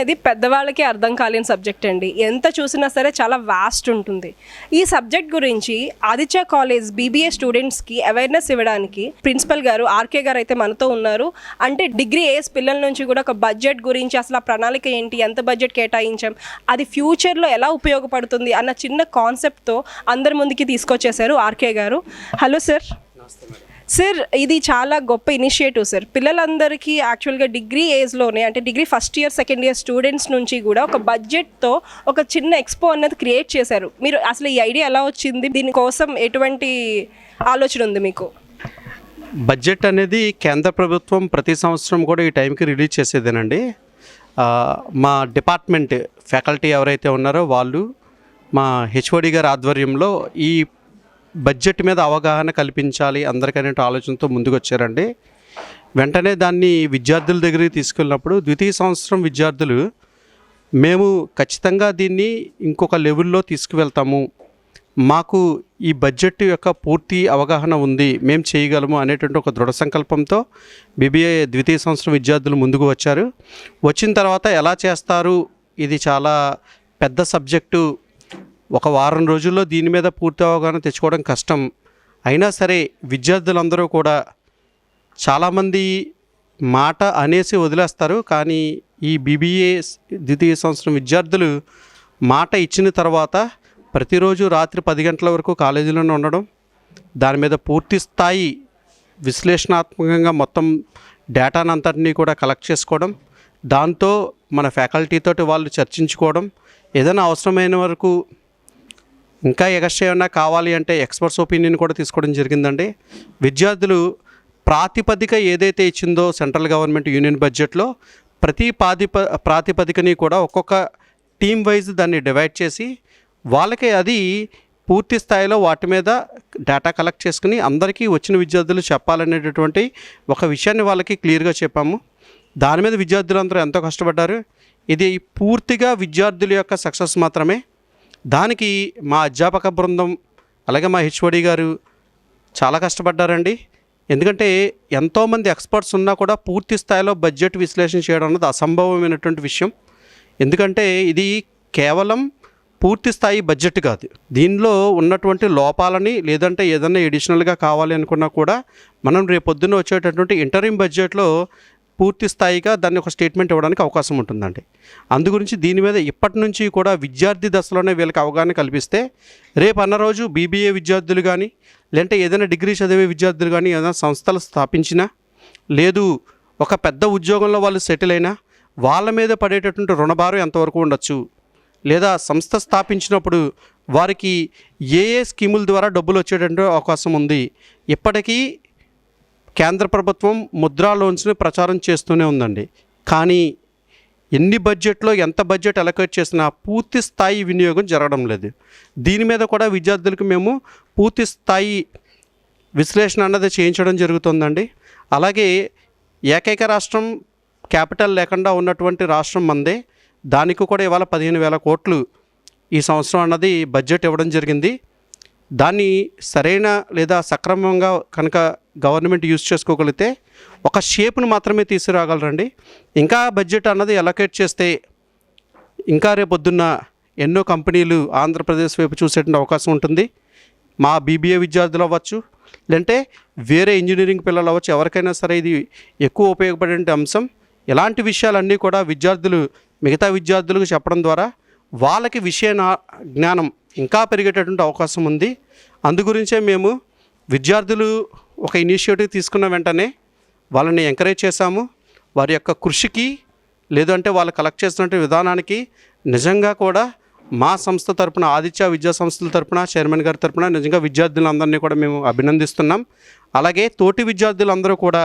అనేది పెద్దవాళ్ళకి అర్థం కాలేని సబ్జెక్ట్ అండి. ఎంత చూసినా సరే చాలా వాస్ట్ ఉంటుంది. ఈ సబ్జెక్ట్ గురించి ఆదిత్య కాలేజ్ బీబీఏ స్టూడెంట్స్కి అవేర్నెస్ ఇవ్వడానికి ప్రిన్సిపల్ గారు ఆర్కే గారు అయితే మనతో ఉన్నారు. అంటే డిగ్రీ ఏజ్ పిల్లల నుంచి కూడా ఒక బడ్జెట్ గురించి, అసలు ఆ ప్రణాళిక ఏంటి, ఎంత బడ్జెట్ కేటాయించాం, అది ఫ్యూచర్లో ఎలా ఉపయోగపడుతుంది అన్న చిన్న కాన్సెప్ట్తో అందరి ముందుకి తీసుకొచ్చేసారు ఆర్కే గారు. Hello sir. సార్, ఇది చాలా గొప్ప ఇనిషియేటివ్ సార్. పిల్లలందరికీ యాక్చువల్గా డిగ్రీ ఏజ్లోనే, అంటే degree first year second year students నుంచి కూడా ఒక బడ్జెట్తో ఒక చిన్న ఎక్స్పో అనేది క్రియేట్ చేశారు. మీరు అసలు ఈ ఐడియా ఎలా వచ్చింది, దీనికోసం ఎటువంటి ఆలోచన ఉంది మీకు? బడ్జెట్ అనేది కేంద్ర ప్రభుత్వం ప్రతి సంవత్సరం కూడా ఈ టైంకి రిలీజ్ చేసేదేనండి. మా డిపార్ట్మెంట్ ఫ్యాకల్టీ ఎవరైతే ఉన్నారో వాళ్ళు మా హెచ్ఓడి గారి ఆధ్వర్యంలో ఈ బడ్జెట్ మీద అవగాహన కల్పించాలి అందరికనే ఆలోచనతో ముందుకు వచ్చారండి. వెంటనే దాన్ని విద్యార్థుల దగ్గరికి తీసుకెళ్ళినప్పుడు ద్వితీయ సంవత్సరం విద్యార్థులు మేము ఖచ్చితంగా దీన్ని ఇంకొక లెవెల్లో తీసుకువెళ్తాము, మాకు ఈ బడ్జెట్ యొక్క పూర్తి అవగాహన ఉంది, మేము చేయగలము అనేటువంటి ఒక దృఢ సంకల్పంతో బీబీఏ ద్వితీయ సంవత్సరం విద్యార్థులు ముందుకు వచ్చారు. వచ్చిన తర్వాత ఎలా చేస్తారు, ఇది చాలా పెద్ద సబ్జెక్టు, ఒక వారం రోజుల్లో దీని మీద పూర్తి అవగాహన తెచ్చుకోవడం కష్టం. అయినా సరే విద్యార్థులందరూ కూడా చాలామంది మాట అనేసి వదిలేస్తారు, కానీ ఈ బీబీఏ ద్వితీయ సంవత్సరం విద్యార్థులు మాట ఇచ్చిన తర్వాత ప్రతిరోజు రాత్రి 10 గంటల వరకు కాలేజీలోనే ఉండడం, దాని మీద పూర్తి స్థాయి విశ్లేషణాత్మకంగా మొత్తం డేటాను అంతటినీ కూడా కలెక్ట్ చేసుకోవడం, దాంతో మన ఫ్యాకల్టీతోటి వాళ్ళు చర్చించుకోవడం, ఏదైనా అవసరమైన వరకు ఇంకా ఎక్స్ట్రా ఏమైనా కావాలి అంటే ఎక్స్పర్ట్స్ ఒపీనియన్ కూడా తీసుకోవడం జరిగిందండి. విద్యార్థులు ప్రాతిపదిక ఏదైతే ఇచ్చిందో సెంట్రల్ గవర్నమెంట్ యూనియన్ బడ్జెట్లో ప్రతి ప్రాతిపదికని కూడా ఒక్కొక్క టీమ్ వైజ్ దాన్ని డివైడ్ చేసి వాళ్ళకి అది పూర్తి స్థాయిలో వాటి మీద డేటా కలెక్ట్ చేసుకుని అందరికీ వచ్చిన విద్యార్థులు చెప్పాలనేటటువంటి ఒక విషయాన్ని వాళ్ళకి క్లియర్గా చెప్పాము. దాని మీద విద్యార్థులందరూ ఎంతో కష్టపడ్డారు. ఇది పూర్తిగా విద్యార్థుల యొక్క సక్సెస్ మాత్రమే. దానికి మా అధ్యాపక బృందం అలాగే మా హెచ్ఓడి గారు చాలా కష్టపడ్డారండి. ఎందుకంటే ఎంతోమంది ఎక్స్పర్ట్స్ ఉన్నా కూడా పూర్తి స్థాయిలో బడ్జెట్ విశ్లేషణ చేయడం అన్నది అసంభవమైనటువంటి విషయం. ఎందుకంటే ఇది కేవలం పూర్తి స్థాయి బడ్జెట్ కాదు, దీనిలో ఉన్నటువంటి లోపాలని లేదంటే ఏదైనా ఎడిషనల్గా కావాలి అనుకున్నా కూడా మనం రేపొద్దున వచ్చేటటువంటి ఇంటరిమ్ బడ్జెట్లో పూర్తి స్థాయిగా దాన్ని ఒక స్టేట్మెంట్ ఇవ్వడానికి అవకాశం ఉంటుందండి. అందుగురించి దీని మీద ఇప్పటి నుంచి కూడా విద్యార్థి దశలోనే వీళ్ళకి అవగాహన కల్పిస్తే రేపు అన్న రోజు బీబీఏ విద్యార్థులు కానీ లేదంటే ఏదైనా డిగ్రీ చదివే విద్యార్థులు కానీ ఏదైనా సంస్థలు స్థాపించినా లేదు ఒక పెద్ద ఉద్యోగంలో వాళ్ళు సెటిల్ అయినా వాళ్ళ మీద పడేటటువంటి రుణభారం ఎంతవరకు ఉండొచ్చు, లేదా సంస్థ స్థాపించినప్పుడు వారికి ఏ స్కీముల ద్వారా డబ్బులు వచ్చేటటువంటి అవకాశం ఉంది. ఇప్పటికీ కేంద్ర ప్రభుత్వం ముద్రా లోన్స్ని ప్రచారం చేస్తూనే ఉందండి, కానీ ఎన్ని బడ్జెట్లో ఎంత బడ్జెట్ అలొకేట్ చేసినా పూర్తి స్థాయి వినియోగం జరగడం లేదు. దీని మీద కూడా విద్యార్థులకు మేము పూర్తి స్థాయి విశ్లేషణ అన్నది చేయించడం జరుగుతుందండి. అలాగే ఏకైక రాష్ట్రం క్యాపిటల్ లేకుండా ఉన్నటువంటి రాష్ట్రం మందే, దానికి కూడా ఇవాళ 15,000 కోట్లు ఈ సంవత్సరం అన్నది బడ్జెట్ ఇవ్వడం జరిగింది. దాన్ని సరైన లేదా సక్రమంగా కనుక గవర్నమెంట్ యూజ్ చేసుకోగలిగితే ఒక షేప్ను మాత్రమే తీసుకురాగలరండి. ఇంకా బడ్జెట్ అన్నది అలొకేట్ చేస్తే ఇంకా రేపొద్దున్న ఎన్నో కంపెనీలు ఆంధ్రప్రదేశ్ వైపు చూసేటువంటి అవకాశం ఉంటుంది. మా బీబీఏ విద్యార్థులు అవ్వచ్చు, లేదంటే వేరే ఇంజనీరింగ్ పిల్లలు అవ్వచ్చు, ఎవరికైనా సరే ఇది ఎక్కువ ఉపయోగపడే అంశం. ఇలాంటి విషయాలన్నీ కూడా విద్యార్థులు మిగతా విద్యార్థులకు చెప్పడం ద్వారా వాళ్ళకి విషయ జ్ఞానం ఇంకా పెరిగేటటువంటి అవకాశం ఉంది. అందుగురించే మేము విద్యార్థులు ఒక ఇనిషియేటివ్ తీసుకున్న వెంటనే వాళ్ళని ఎంకరేజ్ చేశాము. వారి యొక్క కృషికి లేదంటే వాళ్ళు కలెక్ట్ చేస్తున్న విధానానికి నిజంగా కూడా మా సంస్థ తరపున ఆదిత్య విద్యా సంస్థల తరపున చైర్మన్ గారి తరపున నిజంగా విద్యార్థులందరినీ కూడా మేము అభినందిస్తున్నాం. అలాగే తోటి విద్యార్థులందరూ కూడా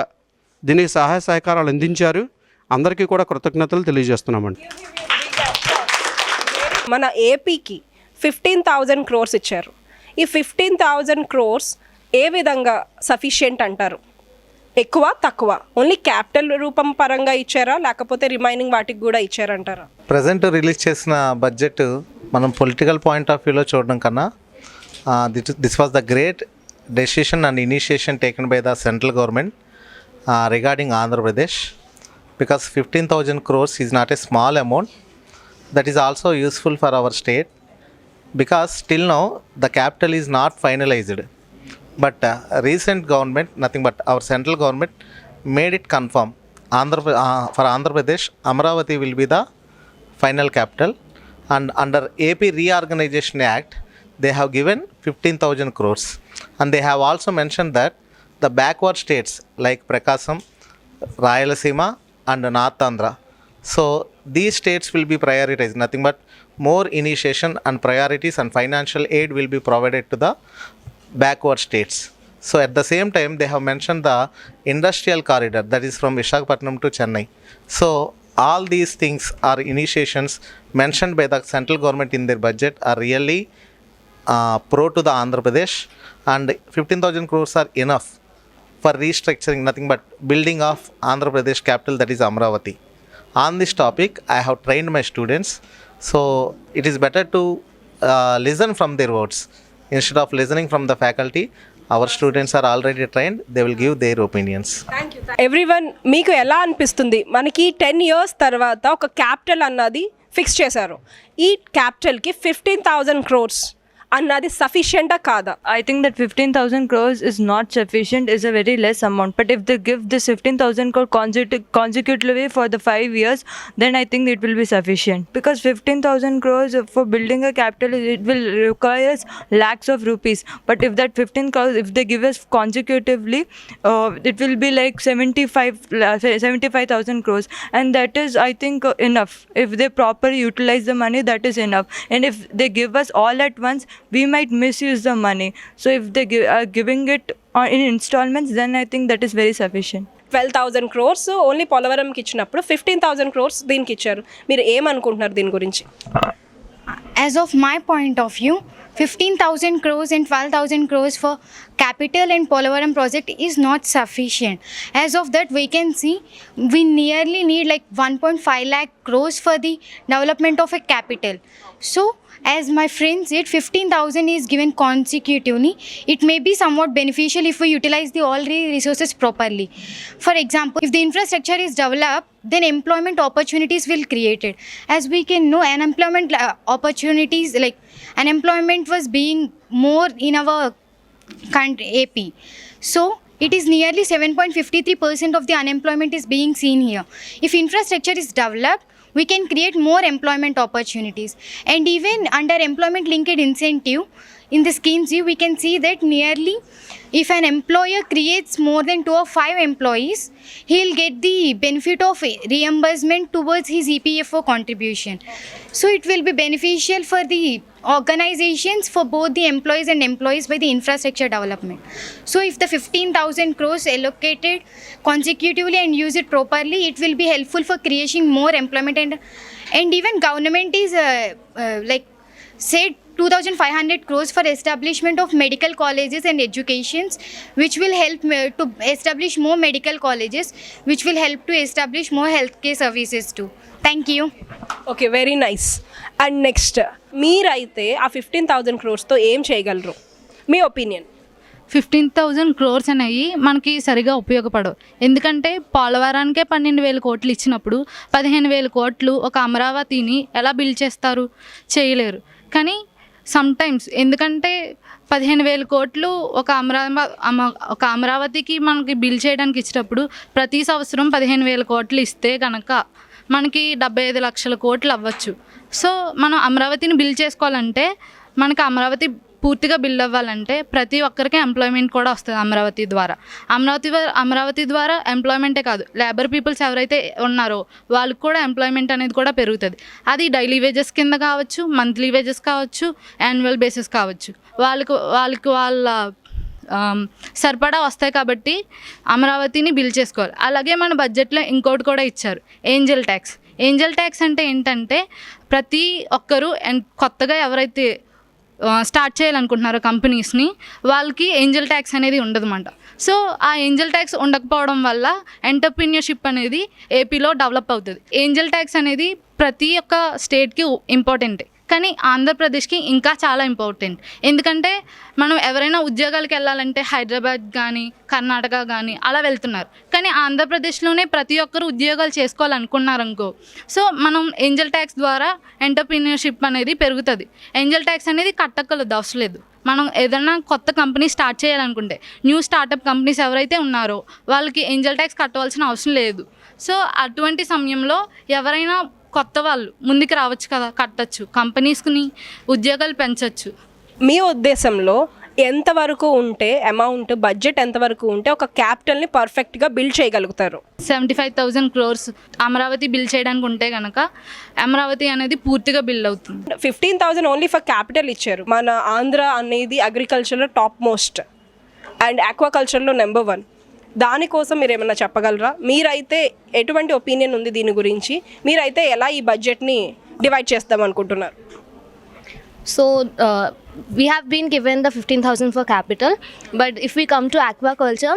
దీనికి సహాయ సహకారాలు అందించారు. అందరికీ కూడా కృతజ్ఞతలు తెలియజేస్తున్నామండి. మన ఏపీకి 15,000 crores ఇచ్చారు. ఈ 15,000 crores ఏ విధంగా సఫిషియెంట్ అంటారు? ఎక్కువ తక్కువ ఓన్లీ క్యాపిటల్ రూపం పరంగా ఇచ్చారా, లేకపోతే రిమైనింగ్ వాటికి కూడా ఇచ్చారంటారా? ప్రజెంట్ రిలీజ్ చేసిన బడ్జెట్ మనం పొలిటికల్ పాయింట్ ఆఫ్ వ్యూలో చూడడం కన్నా this was the great decision and initiation taken by the central government regarding Andhra Pradesh. because 15,000 crores is not a small amount. That is also useful for our state because till now the capital is not finalized. But recent government, nothing but our central government made it confirm. For Andhra Pradesh, Amravati will be the final capital, and under AP Reorganization Act, they have given 15,000 crores, and they have also mentioned that the backward states like Prakasam, Rayalaseema, and North Andhra. So these states will be prioritized. Nothing but more initiation and priorities and financial aid will be provided to the backward states. So at the same time, they have mentioned the industrial corridor that is from Visakhapatnam to Chennai. So all these things are initiations mentioned by the central government in their budget are really pro to the Andhra Pradesh, and 15,000 crores are enough for restructuring, nothing but building of Andhra Pradesh capital, that is Amravati. On this topic, I have trained my students, so it is better to listen from their words instead of listening from the faculty. Our students are already trained, they will give their opinions. Everyone మీకు ఎలా అనిపిస్తుంది? మనకి 10 years తర్వాత ఒక capital అన్నది fix చేశారు. ఈ క్యాపిటల్కి 15,000 crores అన్నది సఫిషియెంటా కాదా? I think that 15,000 crores is not sufficient, is a very less amount. But if they give this 15,000 crore consecutively for the 5 years, then I think it will be sufficient. Because 15,000 crores for building a capital, it will require lakhs of rupees. But if that 15 crores, if they give us consecutively, it will be like 75,000 crores. And that is, I think, enough. If they properly utilize the money, that is enough. And if they give us all at once, we might misuse the money. So if they are giving it in installments, then I think that is very sufficient. 12,000 crores only పోలవరంకి ఇచ్చినప్పుడు 15,000 crores దీనికి ఇచ్చారు. మీరు ఏమనుకుంటున్నారు దీని గురించి? As of my point of view, 15,000 crores and 12,000 crores for capital and Polavaram project is not sufficient. As of that, we can see we nearly need like 1.5 lakh crores for the development of a capital. So as my friend said, 15,000 is given consecutively. It may be somewhat beneficial if we utilize the all resources properly. For example, if the infrastructure is developed, then employment opportunities will created. As we can know, unemployment opportunities, like unemployment was being more in our country, AP. So it is nearly 7.53% of the unemployment is being seen here. If infrastructure is developed, we can create more employment opportunities. And even under employment linked incentive in the schemes, we can see that nearly if an employer creates more than 2 or 5 employees, he'll get the benefit of reimbursement towards his EPFO contribution. So it will be beneficial for the organizations, for both the employees and employees by the infrastructure development. So if the 15,000 crores allocated consecutively and use it properly, it will be helpful for creating more employment. And even government is like said 2,500 crores for establishment of medical colleges and educations, which will help to establish more medical colleges, which will help to establish more healthcare services too. Thank you. Okay, very nice. And next, మీరైతే ఆ 15,000 crores-తో ఏం చేయగలరు? మీ opinion. 15,000 crores అనేవి మనకి సరిగా ఉపయోగపడవు. ఎందుకంటే పోలవరానికే 12,000 కోట్లు ఇచ్చినప్పుడు 15,000 కోట్లు ఒక అమరావతిని ఎలా బిల్డ్ చేస్తారు? చేయలేరు. కానీ సమ్టైమ్స్ ఎందుకంటే 15,000 కోట్లు ఒక అమరావతికి మనకి బిల్ చేయడానికి ఇచ్చినప్పుడు ప్రతి సంవత్సరం 15,000 కోట్లు ఇస్తే కనుక మనకి 75 లక్షల కోట్లు అవ్వచ్చు. సో మనం అమరావతిని బిల్ చేసుకోవాలంటే, మనకి అమరావతి పూర్తిగా బిల్డ్ అవ్వాలంటే ప్రతి ఒక్కరికి ఎంప్లాయ్మెంట్ కూడా వస్తుంది అమరావతి ద్వారా ఎంప్లాయ్మెంటే కాదు, లేబర్ పీపుల్స్ ఎవరైతే ఉన్నారో వాళ్ళకి కూడా ఎంప్లాయ్మెంట్ అనేది కూడా పెరుగుతుంది. అది డైలీ వేజెస్ కింద కావచ్చు, మంత్లీ వేజెస్ కావచ్చు, యాన్యువల్ బేసిస్ కావచ్చు. వాళ్ళ సరిపడా వస్తాయి కాబట్టి అమరావతిని బిల్ చేసుకోవాలి. అలాగే మన బడ్జెట్లో ఇంకోటి కూడా ఇచ్చారు, ఏంజల్ ట్యాక్స్. ఏంజల్ ట్యాక్స్ అంటే ఏంటంటే ప్రతి ఒక్కరూ కొత్తగా ఎవరైతే స్టార్ట్ చేయాలనుకుంటున్నారో కంపెనీస్ని, వాళ్ళకి ఏంజల్ ట్యాక్స్ అనేది ఉండదన్నమాట. సో ఆ ఏంజల్ ట్యాక్స్ ఉండకపోవడం వల్ల ఎంటర్ప్రీనియర్షిప్ అనేది ఏపీలో డెవలప్ అవుతుంది. ఏంజల్ ట్యాక్స్ అనేది ప్రతి ఒక్క స్టేట్కి ఇంపార్టెంటే, కానీ ఆంధ్రప్రదేశ్కి ఇంకా చాలా ఇంపార్టెంట్. ఎందుకంటే మనం ఎవరైనా ఉద్యోగాలకు వెళ్ళాలంటే హైదరాబాద్ కానీ కర్ణాటక కానీ అలా వెళ్తున్నారు. కానీ ఆంధ్రప్రదేశ్లోనే ప్రతి ఒక్కరు ఉద్యోగాలు చేసుకోవాలనుకున్నారనుకో, సో మనం ఏంజల్ ట్యాక్స్ ద్వారా ఎంటర్ప్రీనియర్షిప్ అనేది పెరుగుతుంది. ఏంజల్ ట్యాక్స్ అనేది కట్టక్కర్లేదు, అవసరం లేదు. మనం ఏదైనా కొత్త కంపెనీ స్టార్ట్ చేయాలనుకుంటే, న్యూ స్టార్టప్ కంపెనీస్ ఎవరైతే ఉన్నారో వాళ్ళకి ఏంజల్ ట్యాక్స్ కట్టవలసిన అవసరం లేదు. సో అటువంటి సమయంలో ఎవరైనా కొత్త వాళ్ళు ముందుకు రావచ్చు కదా, కట్టచ్చు, కంపెనీస్ని ఉద్యోగాలు పెంచవచ్చు. మీ ఉద్దేశంలో ఎంతవరకు ఉంటే అమౌంట్ బడ్జెట్ ఎంతవరకు ఉంటే ఒక క్యాపిటల్ని పర్ఫెక్ట్గా బిల్డ్ చేయగలుగుతారు? 75,000 crores అమరావతి బిల్డ్ చేయడానికి ఉంటే కనుక అమరావతి అనేది పూర్తిగా బిల్డ్ అవుతుంది. 15,000 ఓన్లీ ఫర్ క్యాపిటల్ ఇచ్చారు. మన ఆంధ్ర అనేది అగ్రికల్చర్లో టాప్ మోస్ట్ అండ్ ఆక్వాకల్చర్లో నెంబర్ 1. దానికోసం మీరు ఏమైనా చెప్పగలరా? మీరైతే ఎటువంటి ఒపీనియన్ ఉంది దీని గురించి? మీరైతే ఎలా ఈ బడ్జెట్ని డివైడ్ చేద్దాం అనుకుంటున్నారు? So we have been given the 15,000 for capital, but if we come to aquaculture,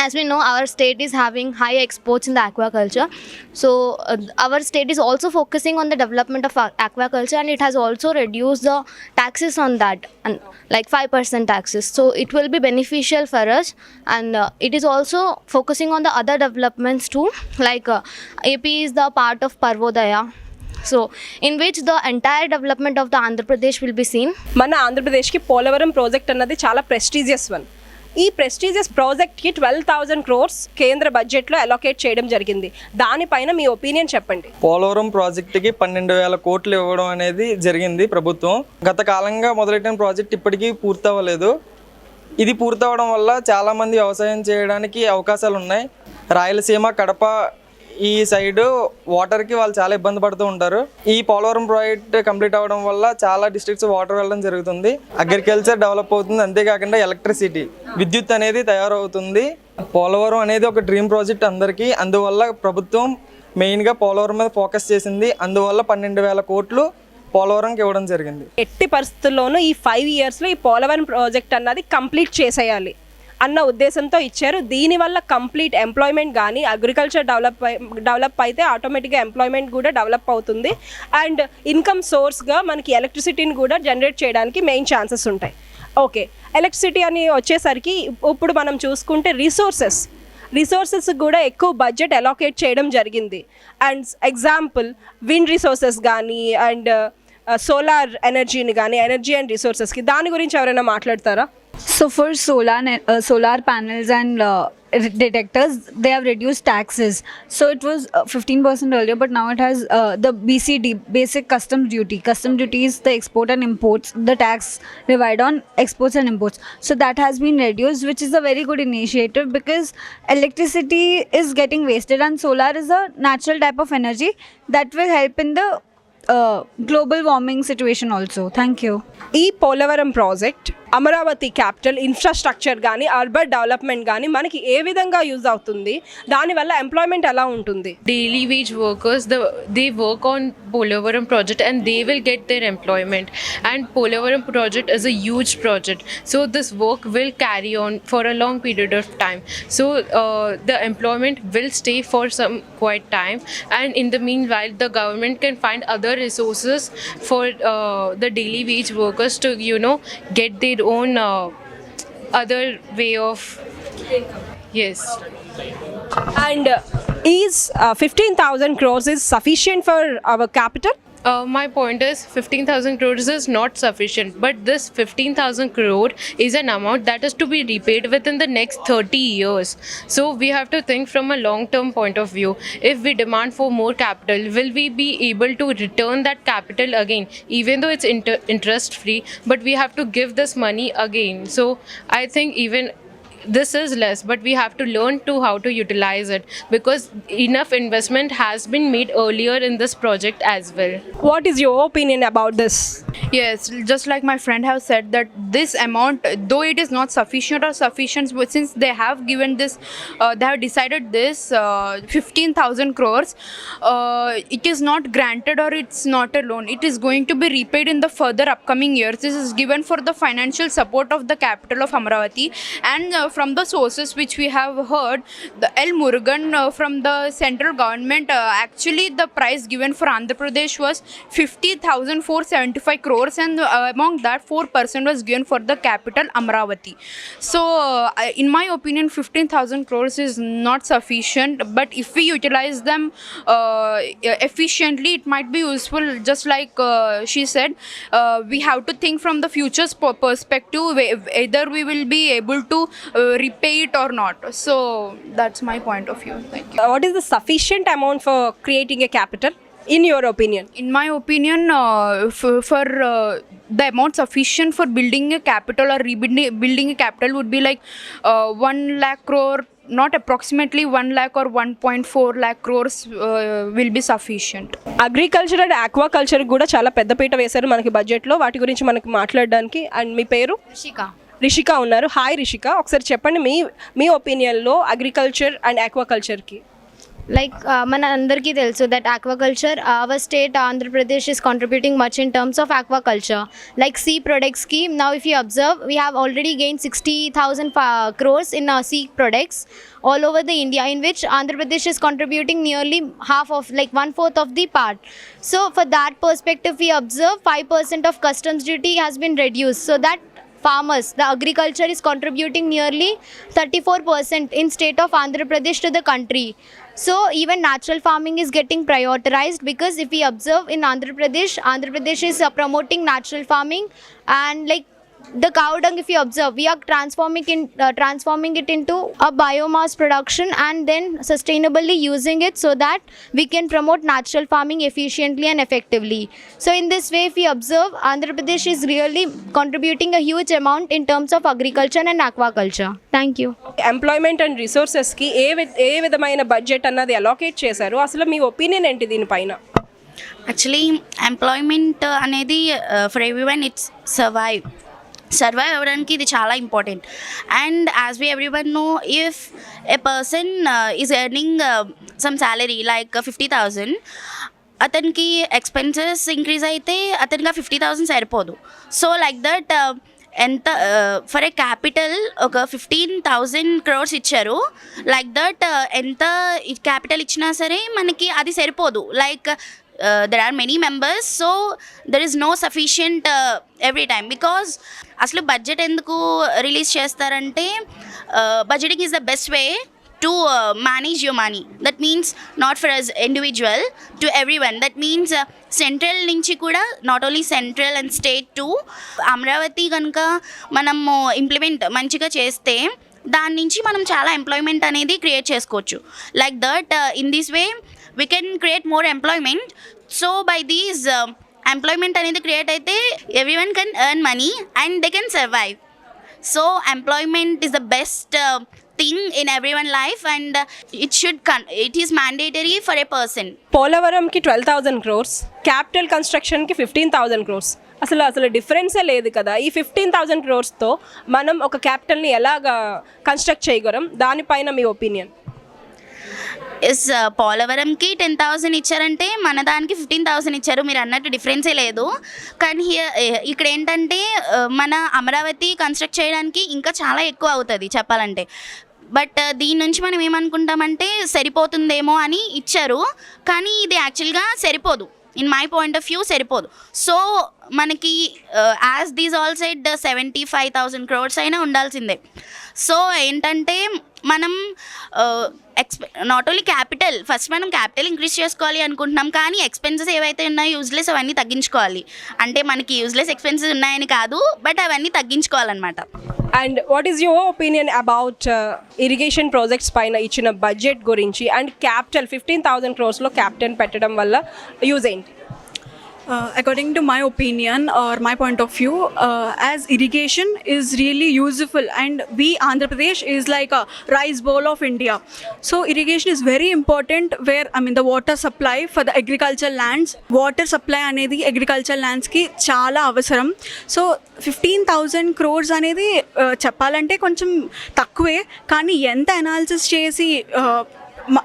as we know, our state is having high exports in the aquaculture. So our state is also focusing on the development of aquaculture, and it has also reduced the taxes on that, and like 5% taxes. So it will be beneficial for us, and it is also focusing on the other developments too, like AP is the part of Parvodaya. So in which the entire development of the Andhra Pradesh will be seen. మన ఆంధ్రప్రదేశ్కి Polavaram project అన్నది చాలా prestigious one. ఈ prestigious ప్రాజెక్ట్కి 12,000 crores కేంద్ర బడ్జెట్లో allocate చేయడం జరిగింది. దానిపైన మీ ఒపీనియన్ చెప్పండి. పోలవరం ప్రాజెక్టుకి 12,000 కోట్లు ఇవ్వడం అనేది జరిగింది ప్రభుత్వం. గత కాలంగా మొదలెట్టిన ప్రాజెక్ట్ ఇప్పటికీ పూర్తవ్వలేదు. ఇది పూర్తవడం వల్ల చాలామంది వ్యవసాయం చేయడానికి అవకాశాలు ఉన్నాయి. రాయలసీమ, కడప ఈ సైడు వాటర్కి వాళ్ళు చాలా ఇబ్బంది పడుతూ ఉంటారు. ఈ పోలవరం ప్రాజెక్ట్ కంప్లీట్ అవ్వడం వల్ల చాలా డిస్ట్రిక్ట్స్ వాటర్ వెళ్ళడం జరుగుతుంది. అగ్రికల్చర్ డెవలప్ అవుతుంది, అంతేకాకుండా ఎలక్ట్రిసిటీ, విద్యుత్ అనేది తయారవుతుంది. పోలవరం అనేది ఒక డ్రీమ్ ప్రాజెక్ట్ అందరికీ. అందువల్ల ప్రభుత్వం మెయిన్గా పోలవరం మీద ఫోకస్ చేసింది. అందువల్ల 12,000 కోట్లు పోలవరంకి ఇవ్వడం జరిగింది. ఎట్టి పరిస్థితుల్లోనూ ఈ 5 yearsలో ఈ పోలవరం ప్రాజెక్ట్ అన్నది కంప్లీట్ చేసేయాలి అన్న ఉద్దేశంతో ఇచ్చారు. దీనివల్ల కంప్లీట్ ఎంప్లాయ్మెంట్ కానీ అగ్రికల్చర్ డెవలప్ అయితే ఆటోమేటిక్గా ఎంప్లాయ్మెంట్ కూడా డెవలప్ అవుతుంది. అండ్ ఇన్కమ్ సోర్స్గా మనకి ఎలక్ట్రిసిటీని కూడా జనరేట్ చేయడానికి మెయిన్ ఛాన్సెస్ ఉంటాయి. ఓకే, ఎలక్ట్రిసిటీ అని వచ్చేసరికి ఇప్పుడు మనం చూసుకుంటే రిసోర్సెస్ కూడా ఎక్కువ బడ్జెట్ అలొకేట్ చేయడం జరిగింది. అండ్ ఎగ్జాంపుల్ విండ్ రిసోర్సెస్ కానీ అండ్ సోలార్ ఎనర్జీని కానీ, ఎనర్జీ అండ్ రిసోర్సెస్కి దాని గురించి ఎవరైనా మాట్లాడతారా? So for solar panels and detectors, they have reduced taxes. So it was 15% earlier, but now it has the BCD, basic customs duty. Custom duty is the export and imports, the tax levied on exports and imports. So that has been reduced, which is a very good initiative because electricity is getting wasted, and solar is a natural type of energy that will help in the global warming situation also. Thank you. ఈ Polavaram project Amaravati capital infrastructure కానీ urban development కానీ మనకి ఏ విధంగా use అవుతుంది? దానివల్ల employment ఎలా ఉంటుంది? Daily wage workers, they work on Polavaram project and they will get their employment. And Polavaram project is a huge project, so this work will carry on for a long period of time. So the employment will stay for some quite time, and in the meanwhile the government can find other resources for the daily wage workers to get their own other way of yes. And is 15,000 crores is sufficient for our capital? My point is 15,000 crores is not sufficient, but this 15,000 crore is an amount that is to be repaid within the next 30 years. So we have to think from a long-term point of view. If we demand for more capital, will we be able to return that capital again, even though it's interest-free, but we have to give this money again. So I think even this is less, but we have to learn to how to utilize it, because enough investment has been made earlier in this project as well. What is your opinion about this? Yes, just like my friend have said that this amount, though it is not sufficient or sufficient, but since they have given this, they have decided this 15,000 crores, it is not granted or it's not a loan. It is going to be repaid in the further upcoming years. This is given for the financial support of the capital of Amaravati, and from the sources which we have heard, the L. Murugan from the central government, actually the price given for Andhra Pradesh was 50,475 crores, and among that 4% was given for the capital Amaravati. So in my opinion 15,000 crores is not sufficient, but if we utilize them efficiently, it might be useful. Just like she said, we have to think from the future's perspective, either we will be able to repay it or not. So that's my point of view. Thank you. What is the sufficient amount for creating a capital, in your opinion? In my opinion, for the amount sufficient for building a capital or building a capital would be like 1 lakh crore, not approximately 1 lakh or 1.4 lakh crores will be sufficient. Agriculture and aquaculture కూడా చాలా పెద్దపీట వేశారు మనకి బడ్జెట్లో. వాటి గురించి మనకి మాట్లాడడానికి. అండ్ మీ పేరు? రిషిక ఉన్నారు. హాయ్ రిషిక, ఒకసారి చెప్పండి మీ ఒపీనియన్లో అగ్రికల్చర్ అండ్ ఆక్వాకల్చర్కి. Like మన అందరికీ తెలుసు that aquaculture, our state Andhra Pradesh is contributing much in terms of aquaculture. Like sea products scheme, now if you observe, we have already gained 60,000 crores in sea products all over the India, in which Andhra Pradesh is contributing nearly half of, like 1/4 of the part. So for that perspective, we observe 5% of customs duty has been reduced, so that farmers, the agriculture is contributing nearly 34% in state of Andhra Pradesh to the country. So even natural farming is getting prioritized, because if we observe in Andhra Pradesh is promoting natural farming, and like the cow dung, if you observe, we are transforming it into a biomass production and then sustainably using it, so that we can promote natural farming efficiently and effectively. So in this way, if we observe, Andhra Pradesh is really contributing a huge amount in terms of agriculture and aquaculture. Thank you. Employment and రిసోర్సెస్కి ఏ విధమైన budget అన్నది allocate చేశారు? అసలు మీ opinion ఏంటి దీనిపైన? Actually employment అనేది for everyone it's survive అవ్వడానికి ఇది చాలా important. And as we everyone know, if a person is earning some salary like 50,000, అతనికి ఎక్స్పెన్సెస్ ఇంక్రీజ్ అయితే అతనికి 50,000 సరిపోదు. సో లైక్ దట్ ఎంత ఫర్ ఏ క్యాపిటల్ ఒక 15,000 crores ఇచ్చారు. లైక్ దట్ ఎంత క్యాపిటల్ ఇచ్చినా సరే మనకి అది సరిపోదు. Like there are many members, so there is no sufficient every time, because అసలు బడ్జెట్ ఎందుకు రిలీజ్ చేస్తారంటే budgeting is the best way to manage your money. That means not for us individual, to everyone. That means central నుంచి కూడా, not only central and state to Amaravati కనుక మనము implement మంచిగా చేస్తే దాని నుంచి మనం చాలా ఎంప్లాయ్మెంట్ అనేది క్రియేట్ చేసుకోవచ్చు. Like that in this way we can create more employment. So by these employment అనేది క్రియేట్ అయితే everyone can earn money and they can survive. So employment is the best thing in everyone's life, and it is mandatory for a person. పోలవరంకి 12,000 crores, capital కన్స్ట్రక్షన్కి 15,000 crores. అసలు డిఫరెన్సే లేదు కదా. ఈ 15,000 crores-తో మనం ఒక క్యాపిటల్ని ఎలాగా కన్స్ట్రక్ట్ చేయగలం? దానిపైన మీ ఒపీనియన్? పోలవరంకి 10,000 ఇచ్చారంటే మన దానికి 15,000 ఇచ్చారు. మీరు అన్నట్టు డిఫరెన్సే లేదు. కానీ ఇక్కడ ఏంటంటే మన అమరావతి కన్స్ట్రక్ట్ చేయడానికి ఇంకా చాలా ఎక్కువ అవుతుంది చెప్పాలంటే. బట్ దీని నుంచి మనం ఏమనుకుంటామంటే సరిపోతుందేమో అని ఇచ్చారు, కానీ ఇది యాక్చువల్గా సరిపోదు. In my point of view సరిపోదు. సో మనకి as these all said 75,000 crores అయినా ఉండాల్సిందే. సో ఏంటంటే మనం నాట్ ఓన్లీ క్యాపిటల్, ఫస్ట్ మనం క్యాపిటల్ ఇంక్రీజ్ చేసుకోవాలి అనుకుంటున్నాం, కానీ ఎక్స్పెన్సెస్ ఏవైతే ఉన్నాయో యూజ్లెస్ అవన్నీ తగ్గించుకోవాలి. అంటే మనకి యూజ్లెస్ ఎక్స్పెన్సెస్ ఉన్నాయని కాదు, బట్ అవన్నీ తగ్గించుకోవాలన్నమాట. And what is your opinion about irrigation projects పైన ఇచ్చిన బడ్జెట్ గురించి? అండ్ క్యాపిటల్ 15,000 crores క్యాపిటల్ పెట్టడం వల్ల యూజ్ ఏంటి? According to my opinion or my point of view, as irrigation is really useful, and we Andhra Pradesh is like a rice bowl of India. So irrigation is very important, where the water supply for the agricultural lands. Water supply anedi agricultural lands ki chaala avasaram. So 15,000 crores అనేది చెప్పాలంటే కొంచెం తక్కువే, కానీ ఎంత analysis చేసి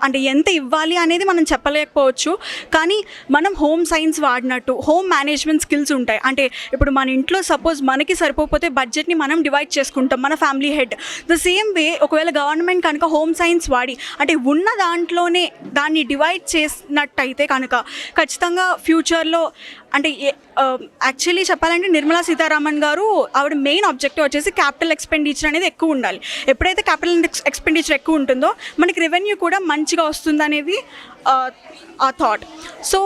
అంటే ఎంత ఇవ్వాలి అనేది మనం చెప్పలేకపోవచ్చు. కానీ మనం హోమ్ సైన్స్ వాడినట్టు హోమ్ మేనేజ్మెంట్ స్కిల్స్ ఉంటాయి. అంటే ఇప్పుడు మన ఇంట్లో సపోజ్ మనకి సరిపోతే బడ్జెట్ని మనం డివైడ్ చేసుకుంటాం, మన family head. The same way ఒకవేళ గవర్నమెంట్ కనుక హోమ్ సైన్స్ వాడి అంటే ఉన్న దాంట్లోనే దాన్ని డివైడ్ చేసినట్టయితే కనుక ఖచ్చితంగా ఫ్యూచర్లో అంటే యాక్చువల్లీ చెప్పాలంటే నిర్మలా సీతారామన్ గారు ఆవిడ మెయిన్ ఆబ్జెక్టివ్ వచ్చేసి క్యాపిటల్ ఎక్స్పెండిచర్ అనేది ఎక్కువ ఉండాలి. ఎప్పుడైతే క్యాపిటల్ ఎక్స్పెండిచర్ ఎక్కువ ఉంటుందో మనకి రెవెన్యూ కూడా మంచిగా వస్తుందనేది ఆ థాట్. సో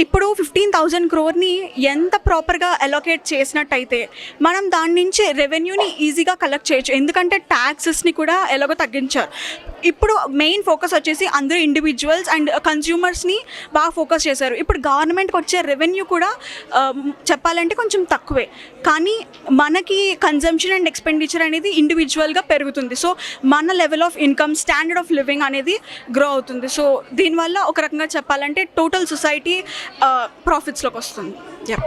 ఇప్పుడు 15,000 crore ఎంత ప్రాపర్గా అలొకేట్ చేసినట్టయితే మనం దాని నుంచి రెవెన్యూని ఈజీగా కలెక్ట్ చేయొచ్చు. ఎందుకంటే ట్యాక్సెస్ని కూడా ఎలాగో తగ్గించారు. ఇప్పుడు మెయిన్ ఫోకస్ వచ్చేసి అందరూ ఇండివిజువల్స్ అండ్ కన్స్యూమర్స్ని బాగా ఫోకస్ చేశారు. ఇప్పుడు గవర్నమెంట్కి వచ్చే రెవెన్యూ కూడా చెప్పాలంటే కొంచెం తక్కువే, కానీ మనకి కన్జంప్షన్ అండ్ ఎక్స్పెండిచర్ అనేది ఇండివిజువల్గా పెరుగుతుంది. సో మన level of income, standard of living అనేది గ్రో అవుతుంది. సో దీనివల్ల ఒక రకంగా చెప్పాలంటే టోటల్ సొసైటీ ప్రాఫిట్స్లోకి వస్తుంది.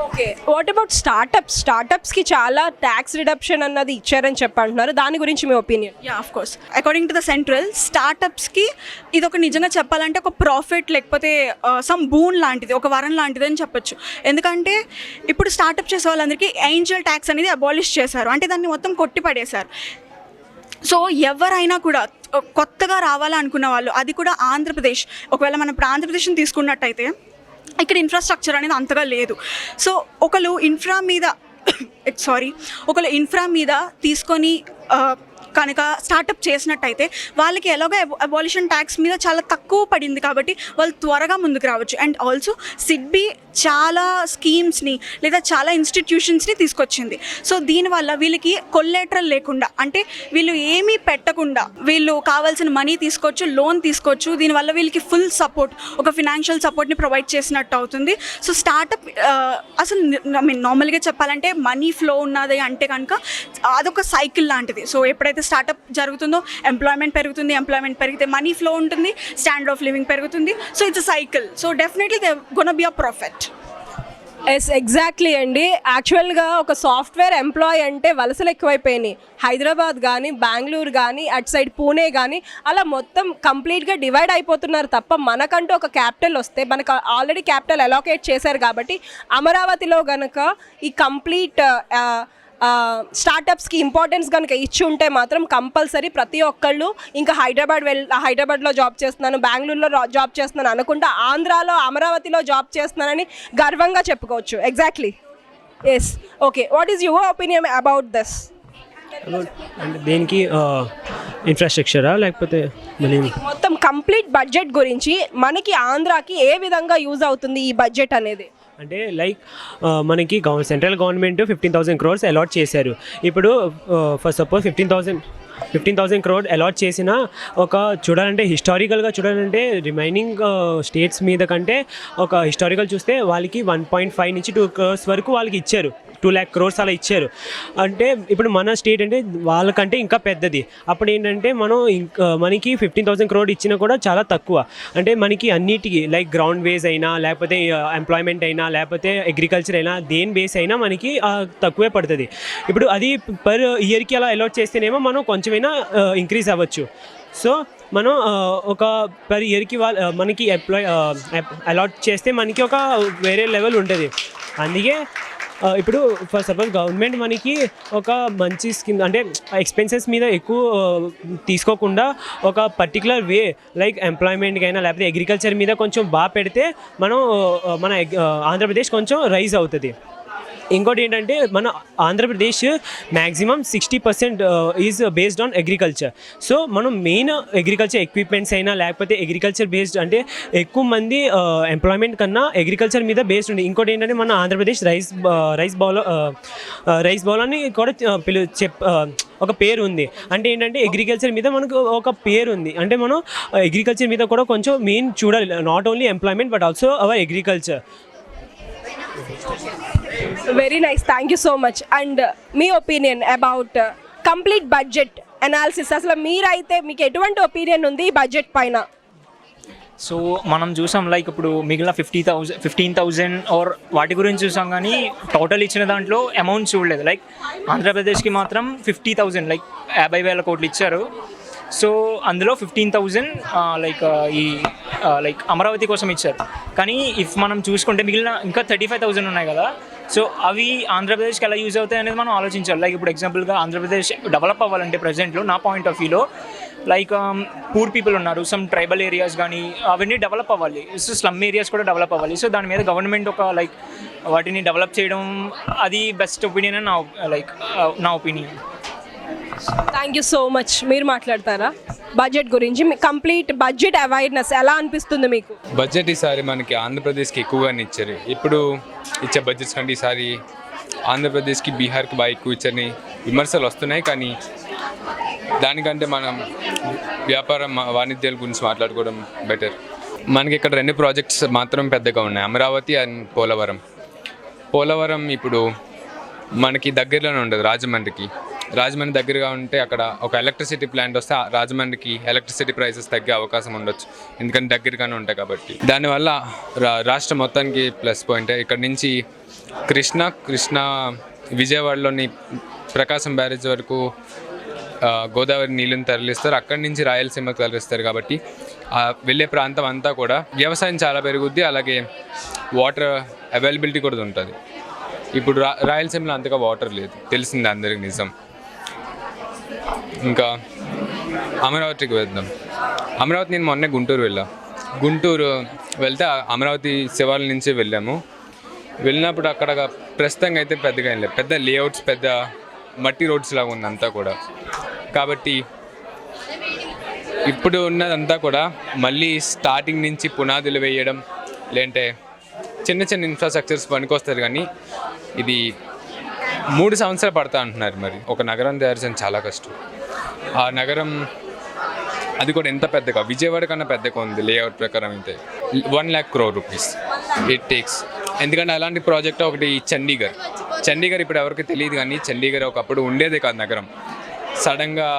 ఓకే, వాట్ అబౌట్ స్టార్టప్స్కి చాలా ట్యాక్స్ రిడక్షన్ అన్నది ఇచ్చారని చెప్పంటున్నారు, దాని గురించి మీ opinion? Yeah, of course. According to the central, స్టార్టప్స్కి ఇది ఒక నిజంగా చెప్పాలంటే ఒక ప్రాఫిట్, లేకపోతే సమ్ బూన్ లాంటిది, ఒక వరం లాంటిది అని చెప్పొచ్చు. ఎందుకంటే ఇప్పుడు స్టార్టప్ చేసే వాళ్ళందరికీ ఏంజల్ ట్యాక్స్ అనేది అబాలిష్ చేశారు, అంటే దాన్ని మొత్తం కొట్టిపడేశారు. సో ఎవరైనా కూడా కొత్తగా రావాలనుకున్న వాళ్ళు, అది కూడా ఆంధ్రప్రదేశ్, ఒకవేళ మనం ఇప్పుడు ఆంధ్రప్రదేశ్ని తీసుకున్నట్టయితే ఇక్కడ ఇన్ఫ్రాస్ట్రక్చర్ అనేది అంతగా లేదు. సో ఒకళ్ళు ఇన్ఫ్రా మీద తీసుకొని కనుక స్టార్టప్ చేసినట్టయితే వాళ్ళకి ఎలాగో అబాలిషన్ ట్యాక్స్ మీద చాలా తక్కువ పడింది కాబట్టి వాళ్ళు త్వరగా ముందుకు రావచ్చు. అండ్ ఆల్సో సిడ్బీ చాలా స్కీమ్స్ని లేదా చాలా ఇన్స్టిట్యూషన్స్ని తీసుకొచ్చింది. సో దీనివల్ల వీళ్ళకి కొల్లేటరల్ లేకుండా, అంటే వీళ్ళు ఏమీ పెట్టకుండా వీళ్ళు కావాల్సిన మనీ తీసుకోవచ్చు, లోన్ తీసుకోవచ్చు. దీనివల్ల వీళ్ళకి ఫుల్ సపోర్ట్, ఒక ఫినాన్షియల్ సపోర్ట్ని ప్రొవైడ్ చేసినట్టు అవుతుంది. సో స్టార్టప్ అసలు నార్మల్గా చెప్పాలంటే మనీ ఫ్లో ఉన్నది అంటే కనుక అదొక సైకిల్ లాంటిది. సో ఎప్పుడైతే స్టార్టప్ జరుగుతుందో ఎంప్లాయ్మెంట్ పెరుగుతుంది, ఎంప్లాయ్మెంట్ పెరిగితే మనీ ఫ్లో ఉంటుంది, స్టాండర్డ్ ఆఫ్ లివింగ్ పెరుగుతుంది. So it's a cycle. So definitely they gonna be a profit. Yes, exactly అండి. యాక్చువల్గా ఒక సాఫ్ట్వేర్ ఎంప్లాయ్ అంటే వలసలు ఎక్కువైపోయినాయి. హైదరాబాద్ కానీ, బెంగళూరు కానీ, అటు సైడ్ పూణే కానీ, అలా మొత్తం కంప్లీట్గా డివైడ్ అయిపోతున్నారు తప్ప మనకంటూ ఒక క్యాపిటల్ వస్తే, మనకు ఆల్రెడీ క్యాపిటల్ అలోకేట్ చేశారు కాబట్టి అమరావతిలో కనుక ఈ కంప్లీట్ స్టార్టప్స్కి ఇంపార్టెన్స్ కనుక ఇచ్చి ఉంటే మాత్రం కంపల్సరీ ప్రతి ఒక్కళ్ళు ఇంకా హైదరాబాద్లో జాబ్ చేస్తున్నాను, బెంగళూరులో జాబ్ చేస్తున్నాను అనుకుంటా ఆంధ్రాలో అమరావతిలో జాబ్ చేస్తున్నానని గర్వంగా చెప్పుకోవచ్చు. Exactly. Yes, okay, what is your opinion about this? అంటే దేనికి ఇన్ఫ్రాస్ట్రక్చరా లేకపోతే మొత్తం కంప్లీట్ బడ్జెట్ గురించి మనకి ఆంధ్రాకి ఏ విధంగా యూజ్ అవుతుంది ఈ బడ్జెట్ అనేది? అంటే లైక్ మనకి సెంట్రల్ గవర్నమెంట్ 15,000 crores అలాట్ చేశారు. ఇప్పుడు ఫర్ సపోజ్ 15,000 crore అలాట్ చేసిన ఒక చూడాలంటే హిస్టారికల్గా చూడాలంటే రిమైనింగ్ స్టేట్స్ మీద కంటే ఒక హిస్టారికల్ చూస్తే వాళ్ళకి 1.5 నుంచి 2 crores వరకు వాళ్ళకి ఇచ్చారు. 2 lakh crores అలా ఇచ్చారు. అంటే ఇప్పుడు మన స్టేట్ అంటే వాళ్ళకంటే ఇంకా పెద్దది. అప్పుడు ఏంటంటే మనకి 15,000 crore ఇచ్చినా కూడా చాలా తక్కువ. అంటే మనకి అన్నిటికీ లైక్ గ్రౌండ్ బేస్ అయినా, లేకపోతే ఎంప్లాయ్మెంట్ అయినా, లేకపోతే అగ్రికల్చర్ అయినా, దేని బేస్ అయినా మనకి తక్కువే పడుతుంది. ఇప్పుడు అది పర్ ఇయర్కి అలా అలాట్ చేస్తేనేమో మనం కొంచెమైనా ఇంక్రీజ్ అవ్వచ్చు. సో మనం ఒక పర్ ఇయర్కి మనకి అలాట్ చేస్తే మనకి ఒక వేరే లెవెల్ ఉంటుంది. అందుకే ఇప్పుడు ఫర్ సపోజ్ గవర్నమెంట్ మనకి ఒక మంచి స్కీమ్ అంటే ఎక్స్పెన్సెస్ మీద ఎక్కువ తీసుకోకుండా ఒక పర్టికులర్ వే లైక్ ఎంప్లాయ్మెంట్కి అయినా లేకపోతే అగ్రికల్చర్ మీద కొంచెం బాగా పెడితే మన ఆంధ్రప్రదేశ్ కొంచెం రైజ్ అవుతుంది. ఇంకోటి ఏంటంటే మన Andhra Pradesh maximum 60% is based on agriculture. So మనం మెయిన్ అగ్రికల్చర్ ఎక్విప్మెంట్స్ అయినా లేకపోతే అగ్రికల్చర్ బేస్డ్ అంటే ఎక్కువ మంది ఎంప్లాయ్మెంట్ కన్నా అగ్రికల్చర్ మీద బేస్డ్ ఉంది. ఇంకోటి ఏంటంటే మన ఆంధ్రప్రదేశ్ రైస్ బౌల్ అని కూడా ఒక పేరు ఉంది. అంటే ఏంటంటే అగ్రికల్చర్ మీద మనకు ఒక పేరు ఉంది. అంటే మనం అగ్రికల్చర్ మీద కూడా కొంచెం మెయిన్ చూడాలి, not only employment but also our agriculture. Very nice, thank you so much. And me opinion about complete budget analysis, అసలు మీరైతే మీకు ఎటువంటి ఒపీనియన్ ఉంది ఈ బడ్జెట్ పైన? సో మనం చూసాం లైక్ ఇప్పుడు మిగిలిన 15,000 ఆర్ వాటి గురించి చూసాం, కానీ టోటల్ ఇచ్చిన దాంట్లో అమౌంట్ చూడలేదు. లైక్ ఆంధ్రప్రదేశ్కి మాత్రం 50,000 లైక్ 50,000 కోట్లు ఇచ్చారు. సో అందులో 15,000 లైక్ అమరావతి కోసం ఇచ్చారు. కానీ ఇఫ్ మనం చూసుకుంటే మిగిలిన ఇంకా 35,000 ఉన్నాయి కదా, సో అవి ఆంధ్రప్రదేశ్కి ఎలా యూజ్ అవుతాయి అనేది మనం ఆలోచించాలి. లైక్ ఇప్పుడు ఎగ్జాంపుల్గా ఆంధ్రప్రదేశ్ డెవలప్ అవ్వాలంటే ప్రజెంట్లో నా పాయింట్ ఆఫ్ వ్యూలో లైక్ పూర్ పీపుల్ ఉన్నారు, సమ్ ట్రైబల్ ఏరియాస్ కానీ అవన్నీ డెవలప్ అవ్వాలి, సో స్లమ్ ఏరియాస్ కూడా డెవలప్ అవ్వాలి. సో దాని మీద గవర్నమెంట్ ఒక లైక్ వాటిని డెవలప్ చేయడం అది బెస్ట్ ఒపీనియన్ అని నా opinion. Thank you so much. మీరు మాట్లాడతారా బడ్జెట్ గురించి? కంప్లీట్ బడ్జెట్ అవేర్నెస్ ఎలా అనిపిస్తుంది మీకు? బడ్జెట్ ఈసారి మనకి ఆంధ్రప్రదేశ్కి ఎక్కువగానే ఇచ్చారు. ఇప్పుడు ఇచ్చే బడ్జెట్స్ కంటే ఈసారి ఆంధ్రప్రదేశ్కి బీహార్కి బాగా ఎక్కువ ఇచ్చారని విమర్శలు వస్తున్నాయి. కానీ దానికంటే మనం వ్యాపారం వాణిజ్యాల గురించి మాట్లాడుకోవడం బెటర్. మనకి ఇక్కడ 2 ప్రాజెక్ట్స్ మాత్రం పెద్దగా ఉన్నాయి, అమరావతి అండ్ పోలవరం ఇప్పుడు మనకి దగ్గరలోనే ఉండదు, రాజమండ్రి దగ్గరగా ఉంటే అక్కడ ఒక ఎలక్ట్రిసిటీ ప్లాంట్ వస్తే రాజమండ్రికి ఎలక్ట్రిసిటీ ప్రైసెస్ తగ్గే అవకాశం ఉండొచ్చు, ఎందుకంటే దగ్గరగానే ఉంటాయి కాబట్టి. దానివల్ల రాష్ట్రం మొత్తానికి ప్లస్ పాయింట్. ఇక్కడ నుంచి కృష్ణ విజయవాడలోని ప్రకాశం బ్యారేజ్ వరకు గోదావరి నీళ్ళని తరలిస్తారు, అక్కడి నుంచి రాయలసీమకు తరలిస్తారు. కాబట్టి వెళ్ళే ప్రాంతం అంతా కూడా వ్యవసాయం చాలా పెరుగుద్ది, అలాగే వాటర్ అవైలబిలిటీ కూడా ఉంటుంది. ఇప్పుడు రాయలసీమలో అంతగా వాటర్ లేదు, తెలిసింది అందరికి నిజం. ఇంకా అమరావతికి వెళ్దాం. అమరావతి నేను మొన్నే గుంటూరు వెళ్తే అమరావతి శివార్ల నుంచి వెళ్ళినప్పుడు అక్కడ ప్రస్తుతంగా అయితే పెద్దగా ఏం లేదు, పెద్ద లేఅవుట్స్, పెద్ద మట్టి రోడ్స్ లాగా ఉంది అంతా కూడా. కాబట్టి ఇప్పుడు ఉన్నదంతా కూడా మళ్ళీ స్టార్టింగ్ నుంచి పునాదులు వేయడం, లేదంటే చిన్న ఇన్ఫ్రాస్ట్రక్చర్స్ పనికొస్తారు. కానీ ఇది 3 సంవత్సరాలు పడతా అంటున్నారు. మరి ఒక నగరం తయారు చేయడం చాలా కష్టం. ఆ నగరం అది కూడా ఎంత పెద్దగా, విజయవాడ కన్నా పెద్దగా ఉంది లేఅవుట్ ప్రకారం అయితే. 1 lakh crore rupees it takes. ఎందుకంటే అలాంటి ప్రాజెక్ట్ ఒకటి చండీగఢ్ ఇప్పుడు ఎవరికి తెలియదు, కానీ చండీగఢ్ ఒకప్పుడు ఉండేదే కాదు నగరం. సడన్గా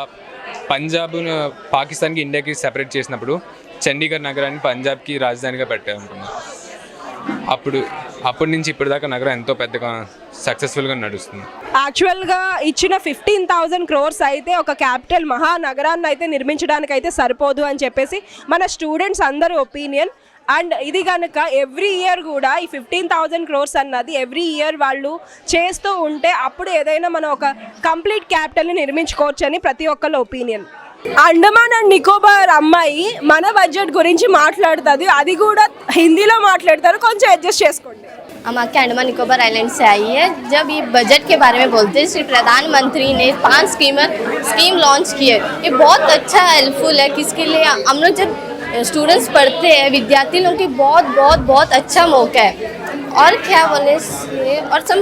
పంజాబ్ను పాకిస్తాన్కి ఇండియాకి సెపరేట్ చేసినప్పుడు చండీగఢ్ నగరాన్ని పంజాబ్కి రాజధానిగా పెట్టారనుకున్నాను. అప్పటి నుంచి ఇప్పటిదాకా నగరం ఎంతో పెద్దగా సక్సెస్ఫుల్గా నడుస్తుంది. యాక్చువల్గా ఇచ్చిన 15,000 crores అయితే ఒక క్యాపిటల్ మహానగరాన్ని అయితే నిర్మించడానికి అయితే సరిపోదు అని చెప్పేసి మన స్టూడెంట్స్ అందరి ఒపీనియన్. అండ్ ఇది కనుక ఎవ్రీ ఇయర్ కూడా ఈ 15,000 crores అన్నది ఎవ్రీ ఇయర్ వాళ్ళు చేస్తూ ఉంటే అప్పుడు ఏదైనా మనం ఒక కంప్లీట్ క్యాపిటల్ని నిర్మించుకోవచ్చు అని ప్రతి ఒక్కళ్ళ ఒపీనియన్. అండమాన్ అండ్ నికోబార్ అమ్మాయి మన బడ్జెట్ గురించి మాట్లాడుతుంది, అది కూడా హిందీలో మాట్లాడతారు, కొంచెం అడ్జస్ట్ చేసుకోండి. हम आपके अंडमान निकोबार आइलैंड से आई है. जब ये बजट के बारे में बोलते हैं, श्री प्रधानमंत्री ने 5 स्कीम लॉन्च की है. ये बहुत अच्छा हेल्पफुल है. किसके लिए? हम लोग जब स्टूडेंट्स पढ़ते हैं, विद्यार्थी लोगों के बहुत अच्छा मौका है. और क्या बोले और सब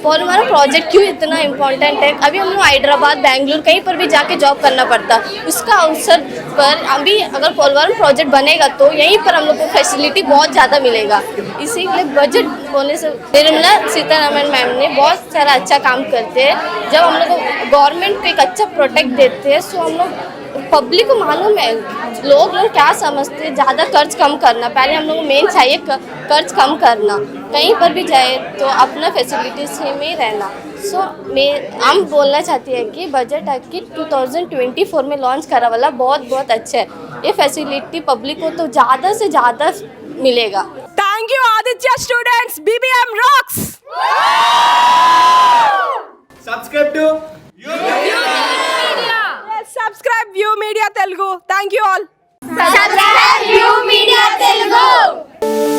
पोलवरम प्रोजेक्ट क्यों इतना इम्पोर्टेंट है? अभी हम लोग हैदराबाद, बेंगलुरु कहीं पर भी जाके जॉब करना पड़ता, उसका अवसर पर अभी अगर पोलवरम प्रोजेक्ट बनेगा तो यहीं पर हम लोग को फैसिलिटी बहुत ज़्यादा मिलेगा. इसीलिए बजट बोलने से निर्मला सीतारमण मैम ने बहुत सारा अच्छा काम करते हैं. जब हम लोग गवर्नमेंट को एक अच्छा प्रोटेक्ट देते हैं, सो हम लोग पब्लिक को मालूम है लोग क्या समझते हैं, ज़्यादा कर्ज कम करना. पहले हम लोग को मेन चाहिए कर्ज कम करना. कहीं पर भी जाए तो अपना फैसिलिटीज में रहना. सो हम बोलना चाहते हैं कि बजट आपकी 2024 में लॉन्च करा वाला बहुत अच्छा है. ये फैसिलिटी पब्लिक को तो ज़्यादा से ज़्यादा मिलेगा. Thank you Aditya students, BBM rocks. Subscribe to Subscribe View Media Telugu. Thank you all. Subscribe View Media Telugu.